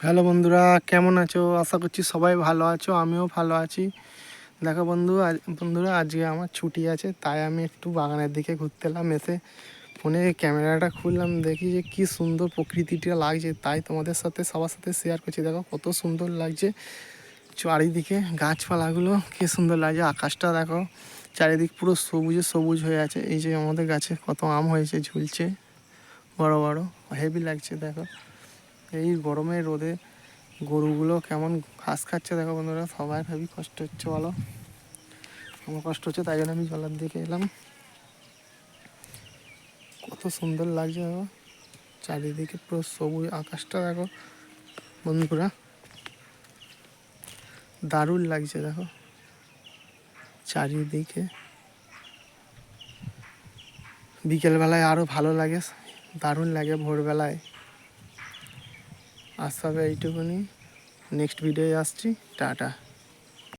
Hello বন্ধুরা, কেমন আছো? আশা করছি সবাই ভালো আছো, আমিও ভালো আছি। দেখো বন্ধুরা, আজকে আমার ছুটি আছে, তাই আমি একটু বাগানের দিকে ঘুরতে এলাম। এসে ফোনে ক্যামেরাটা খুললাম, দেখি যে কি সুন্দর প্রকৃতিটা লাগছে, তাই তোমাদের সাথে সবার সাথে শেয়ার করছি। দেখো কত সুন্দর লাগছে চারিদিকে, গাছপালাগুলো কি সুন্দর লাগছে। আকাশটা দেখো, চারিদিক পুরো সবুজে সবুজ হয়ে আছে। এই যে আমাদের গাছে কত আম হয়েছে, ঝুলছে বড় বড়, হেভি লাগছে। দেখো এই গরমে রোদে গরুগুলো কেমন ঘাস খাচ্ছে দেখো বন্ধুরা। সবাই হেবি কষ্ট হচ্ছে, বলো আমার কষ্ট হচ্ছে, তাই জন্য আমি জলের দিকে এলাম। কত সুন্দর লাগছে দেখো, চারিদিকে পুরো সবুজ। আকাশটা দেখো বন্ধুরা, দারুণ লাগছে দেখো চারিদিকে। বিকেলবেলায় আরও ভালো লাগে, দারুণ লাগে ভোরবেলায়। আসতে হবে এইটুকুনি, নেক্সট ভিডিওয়ে আসছি, টাটা।